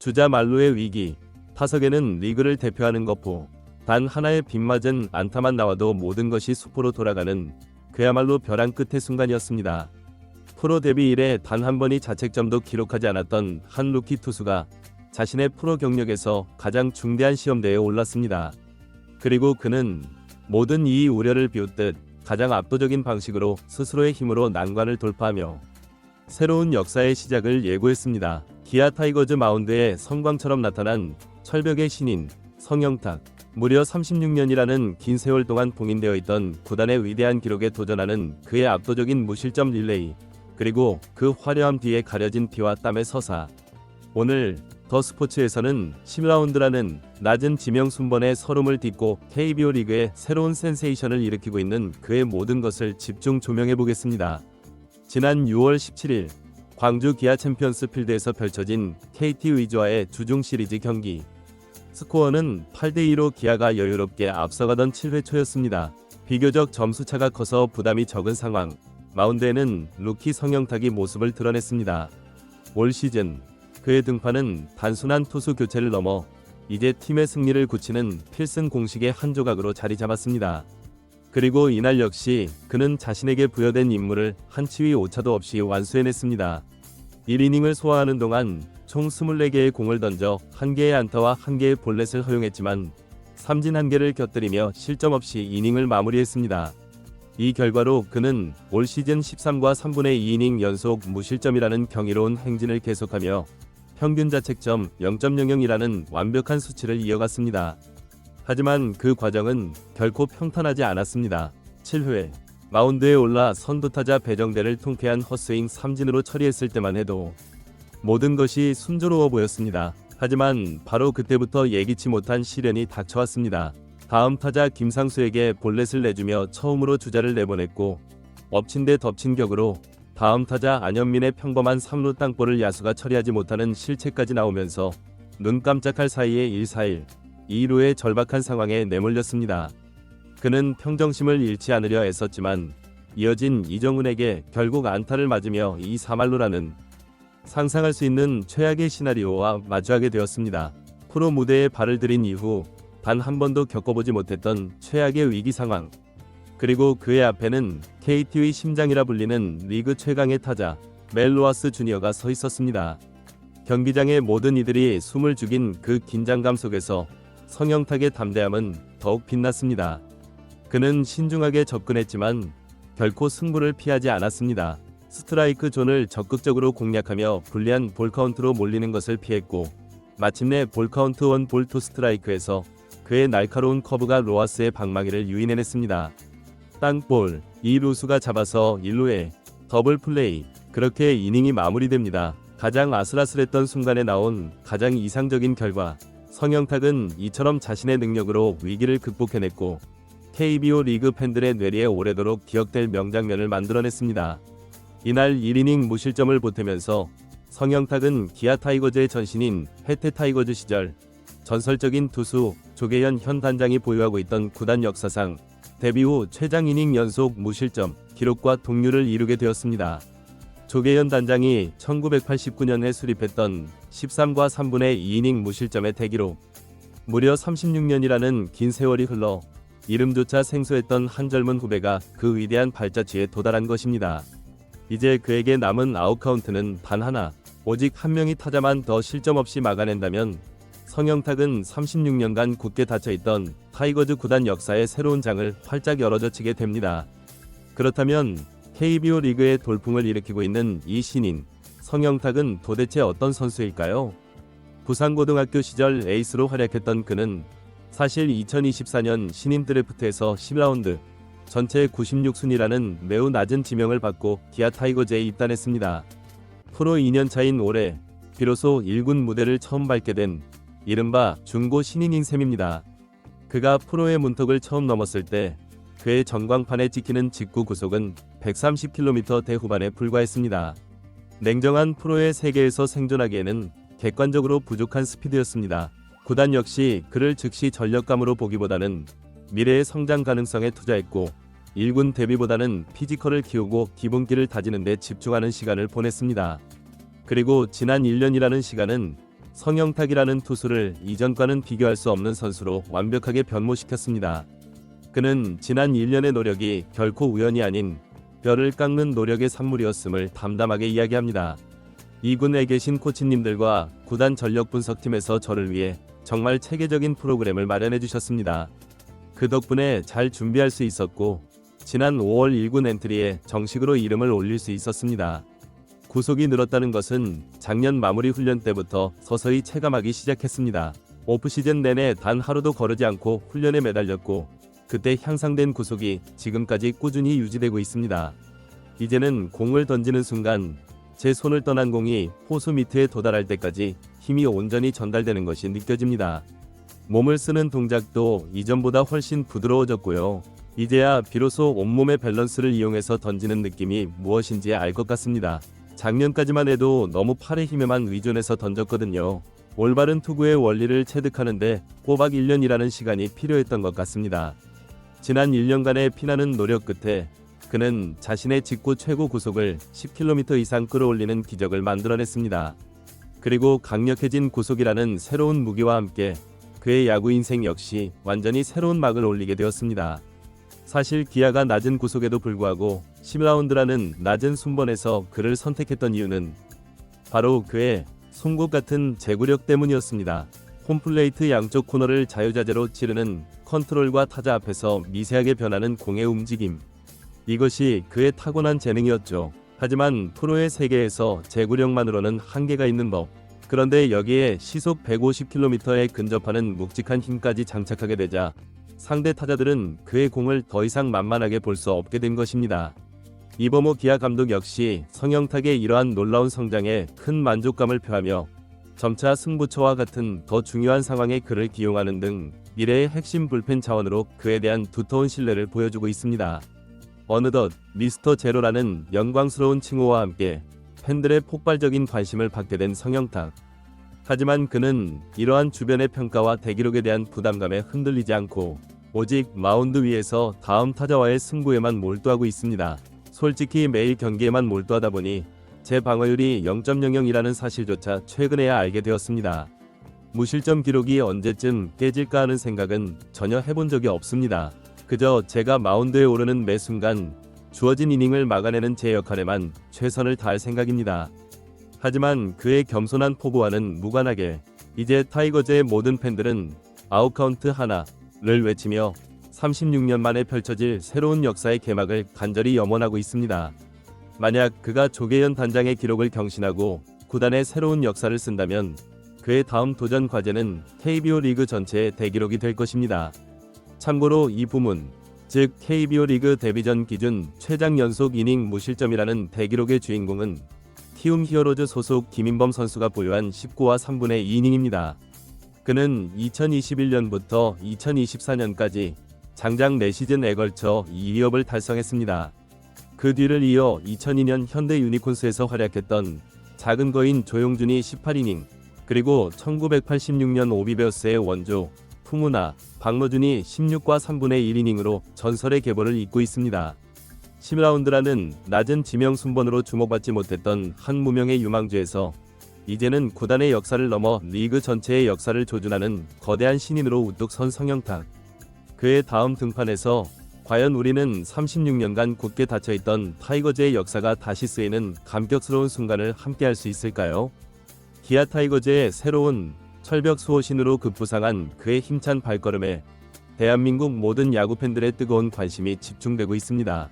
주자 말로의 위기. 타석에는 리그를 대표하는 거포. 단 하나의 빗맞은 안타만 나와도 모든 것이 수포로 돌아가는 그야말로 벼랑 끝의 순간이었습니다. 프로 데뷔 이래 단 한 번의 자책점도 기록하지 않았던 한 루키 투수가 자신의 프로 경력에서 가장 중대한 시험대에 올랐습니다. 그리고 그는 모든 이 우려를 비웃듯 가장 압도적인 방식으로 스스로의 힘으로 난관을 돌파하며 새로운 역사의 시작을 예고했습니다. 기아 타이거즈 마운드에 성광처럼 나타난 철벽의 신인 성영탁. 무려 36년이라는 긴 세월 동안 봉인되어 있던 구단의 위대한 기록에 도전하는 그의 압도적인 무실점 릴레이, 그리고 그 화려함 뒤에 가려진 피와 땀의 서사. 오늘 더 스포츠에서는 10라운드라는 낮은 지명 순번의 서름을 딛고 KBO 리그의 새로운 센세이션을 일으키고 있는 그의 모든 것을 집중 조명해 보겠습니다. 지난 6월 17일 광주 기아 챔피언스 필드에서 펼쳐진 KT 위즈와의 주중 시리즈 경기. 스코어는 8대2로 기아가 여유롭게 앞서가던 7회 초였습니다. 비교적 점수차가 커서 부담이 적은 상황. 마운드에는 루키 성영탁이 모습을 드러냈습니다. 올 시즌 그의 등판은 단순한 투수 교체를 넘어 이제 팀의 승리를 굳히는 필승 공식의 한 조각으로 자리 잡았습니다. 그리고 이날 역시 그는 자신에게 부여된 임무를 한 치위 오차도 없이 완수해냈습니다. 1이닝을 소화하는 동안 총 24개의 공을 던져 1개의 안타와 1개의 볼넷을 허용했지만 삼진 1개를 곁들이며 실점 없이 이닝을 마무리했습니다. 이 결과로 그는 올 시즌 13과 3분의 2이닝 연속 무실점이라는 경이로운 행진을 계속하며 평균 자책점 0.00이라는 완벽한 수치를 이어갔습니다. 하지만 그 과정은 결코 평탄하지 않았습니다. 7회 마운드에 올라 선두타자 배정대를 통쾌한 헛스윙 삼진으로 처리했을 때만 해도 모든 것이 순조로워 보였습니다. 하지만 바로 그때부터 예기치 못한 시련이 닥쳐왔습니다. 다음 타자 김상수에게 볼넷을 내주며 처음으로 주자를 내보냈고, 엎친 데 덮친 격으로 다음 타자 안현민의 평범한 3루 땅볼을 야수가 처리하지 못하는 실책까지 나오면서 눈 깜짝할 사이에 1-4-1, 2루의 절박한 상황에 내몰렸습니다. 그는 평정심을 잃지 않으려 애썼지만 이어진 이정훈에게 결국 안타를 맞으며 2-4말루라는 상상할 수 있는 최악의 시나리오와 마주하게 되었습니다. 프로 무대에 발을 들인 이후 단 한 번도 겪어보지 못했던 최악의 위기 상황. 그리고 그의 앞에는 KT의 심장이라 불리는 리그 최강의 타자 멜 로하스 주니어가 서 있었습니다. 경기장의 모든 이들이 숨을 죽인 그 긴장감 속에서 성영탁의 담대함은 더욱 빛났습니다. 그는 신중하게 접근했지만 결코 승부를 피하지 않았습니다. 스트라이크 존을 적극적으로 공략하며 불리한 볼카운트로 몰리는 것을 피했고, 마침내 볼카운트 1볼 2 스트라이크에서 그의 날카로운 커브가 로하스의 방망이를 유인해냈습니다. 땅볼, 2루수가 잡아서 1루에 더블 플레이. 그렇게 이닝이 마무리됩니다. 가장 아슬아슬했던 순간에 나온 가장 이상적인 결과. 성영탁은 이처럼 자신의 능력으로 위기를 극복해냈고 KBO 리그 팬들의 뇌리에 오래도록 기억될 명장면을 만들어냈습니다. 이날 1이닝 무실점을 보태면서 성영탁은 기아 타이거즈의 전신인 해태 타이거즈 시절 전설적인 투수 조계현 현 단장이 보유하고 있던 구단 역사상 데뷔 후 최장 이닝 연속 무실점 기록과 동률을 이루게 되었습니다. 조계현 단장이 1989년에 수립했던 13과 3분의 2이닝 무실점의 대기록. 무려 36년이라는 긴 세월이 흘러 이름조차 생소했던 한 젊은 후배가 그 위대한 발자취에 도달한 것입니다. 이제 그에게 남은 아웃카운트는 단 하나. 오직 한 명의 타자만 더 실점 없이 막아낸다면 성영탁은 36년간 굳게 닫혀있던 타이거즈 구단 역사의 새로운 장을 활짝 열어젖히게 됩니다. 그렇다면 KBO 리그의 돌풍을 일으키고 있는 이 신인 성영탁은 도대체 어떤 선수일까요? 부산고등학교 시절 에이스로 활약했던 그는 사실 2024년 신인 드래프트에서 10라운드 전체 96순위라는 매우 낮은 지명을 받고 기아 타이거즈에 입단했습니다. 프로 2년차인 올해 비로소 1군 무대를 처음 밟게 된 이른바 중고 신인인 셈입니다. 그가 프로의 문턱을 처음 넘었을 때 그의 전광판에 찍히는 직구 구속은 130km 후반에 불과했습니다. 냉정한 프로의 세계에서 생존하기에는 객관적으로 부족한 스피드였습니다. 구단 역시 그를 즉시 전력감으로 보기보다는 미래의 성장 가능성에 투자했고 1군 데뷔보다는 피지컬을 키우고 기본기를 다지는 데 집중하는 시간을 보냈습니다. 그리고 지난 1년이라는 시간은 성영탁이라는 투수를 이전과는 비교할 수 없는 선수로 완벽하게 변모시켰습니다. 그는 지난 1년의 노력이 결코 우연이 아닌 뼈를 깎는 노력의 산물이었음을 담담하게 이야기합니다. 이 군에 계신 코치님들과 구단 전력 분석팀에서 저를 위해 정말 체계적인 프로그램을 마련해 주셨습니다. 그 덕분에 잘 준비할 수 있었고 지난 5월 1군 엔트리에 정식으로 이름을 올릴 수 있었습니다. 구속이 늘었다는 것은 작년 마무리 훈련 때부터 서서히 체감하기 시작했습니다. 오프시즌 내내 단 하루도 거르지 않고 훈련에 매달렸고 그때 향상된 구속이 지금까지 꾸준히 유지되고 있습니다. 이제는 공을 던지는 순간 제 손을 떠난 공이 호수 밑에 도달할 때까지 힘이 온전히 전달되는 것이 느껴집니다. 몸을 쓰는 동작도 이전보다 훨씬 부드러워졌고요. 이제야 비로소 온몸의 밸런스를 이용해서 던지는 느낌이 무엇인지 알 것 같습니다. 작년까지만 해도 너무 팔의 힘에만 의존해서 던졌거든요. 올바른 투구의 원리를 체득하는데 꼬박 1년이라는 시간이 필요했던 것 같습니다. 지난 1년간의 피나는 노력 끝에 그는 자신의 직구 최고 구속을 10km 이상 끌어올리는 기적을 만들어냈습니다. 그리고 강력해진 구속이라는 새로운 무기와 함께 그의 야구 인생 역시 완전히 새로운 막을 올리게 되었습니다. 사실 기아가 낮은 구속에도 불구하고 10라운드라는 낮은 순번에서 그를 선택했던 이유는 바로 그의 송곳 같은 제구력 때문이었습니다. 홈플레이트 양쪽 코너를 자유자재로 찌르는 컨트롤과 타자 앞에서 미세하게 변하는 공의 움직임. 이것이 그의 타고난 재능이었죠. 하지만 프로의 세계에서 제구력만으로는 한계가 있는 법. 그런데 여기에 시속 150km에 근접하는 묵직한 힘까지 장착하게 되자 상대 타자들은 그의 공을 더 이상 만만하게 볼 수 없게 된 것입니다. 이범호 기아 감독 역시 성영탁의 이러한 놀라운 성장에 큰 만족감을 표하며 점차 승부처와 같은 더 중요한 상황에 그를 기용하는 등 미래의 핵심 불펜 자원으로 그에 대한 두터운 신뢰를 보여주고 있습니다. 어느덧 미스터 제로라는 영광스러운 칭호와 함께 팬들의 폭발적인 관심을 받게 된 성영탁. 하지만 그는 이러한 주변의 평가와 대기록에 대한 부담감에 흔들리지 않고 오직 마운드 위에서 다음 타자와의 승부에만 몰두하고 있습니다. 솔직히 매일 경기에만 몰두하다 보니 제 방어율이 0.00이라는 사실조차 최근에야 알게 되었습니다. 무실점 기록이 언제쯤 깨질까 하는 생각은 전혀 해본 적이 없습니다. 그저 제가 마운드에 오르는 매 순간 주어진 이닝을 막아내는 제 역할에만 최선을 다할 생각입니다. 하지만 그의 겸손한 포부와는 무관하게 이제 타이거즈의 모든 팬들은 아웃카운트 하나를 외치며 36년 만에 펼쳐질 새로운 역사의 개막을 간절히 염원하고 있습니다. 만약 그가 조계현 단장의 기록을 경신하고 구단의 새로운 역사를 쓴다면 그의 다음 도전 과제는 KBO 리그 전체의 대기록이 될 것입니다. 참고로 이 부문, 즉 KBO 리그 데뷔전 기준 최장 연속 이닝 무실점이라는 대기록의 주인공은 키움 히어로즈 소속 김인범 선수가 보유한 19와 3분의 2이닝입니다. 그는 2021년부터 2024년까지 장장 4시즌에 걸쳐 2위업을 달성했습니다. 그 뒤를 이어 2002년 현대 유니콘스에서 활약했던 작은 거인 조용준이 18이닝, 그리고 1986년 오비베어스의 원조 푸무나 박노준이 16과 3분의 1이닝으로 전설의 계보를 잇고 있습니다. 10라운드라는 낮은 지명 순번으로 주목받지 못했던 한 무명의 유망주에서 이제는 구단의 역사를 넘어 리그 전체의 역사를 조준하는 거대한 신인으로 우뚝 선 성영탁. 그의 다음 등판에서 과연 우리는 36년간 굳게 닫혀있던 타이거즈의 역사가 다시 쓰이는 감격스러운 순간을 함께할 수 있을까요? 기아 타이거즈의 새로운 철벽 수호신으로 급부상한 그의 힘찬 발걸음에 대한민국 모든 야구팬들의 뜨거운 관심이 집중되고 있습니다.